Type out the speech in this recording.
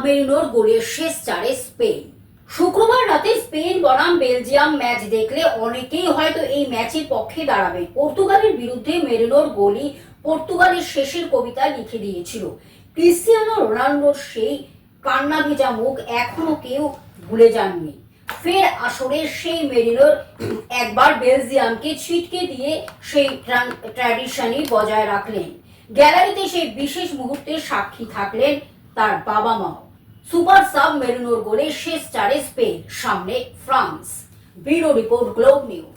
মেরিনোর গোলের শেষ চারে স্পেন। শুক্রবার রাতে স্পেন বনাম বেলজিয়াম ম্যাচ দেখলে অনেকেই হয়তো এই ম্যাচের পক্ষে দাঁড়াবে। পর্তুগালের বিরুদ্ধে মেরিনোর গোলই পর্তুগালের শেষের কবিতা লিখে দিয়েছিল। ক্রিস্টিয়ানো রোনাল্ডোর সেই কান্না ভেজা মুখ এখনো কেউ ভুলে যাননি। ফের আসরের সেই মেরিনোর একবার বেলজিয়ামকে ছিটকে দিয়ে সেই ট্র্যাডিশনই বজায় রাখলেন। গ্যালারিতে সেই বিশেষ মুহূর্তের সাক্ষী থাকলেন তার বাবা মাও। সুপার সাব মেরিনোর গোলে শেষ চারে স্পেন, সামনে France. Bureau report, globe news.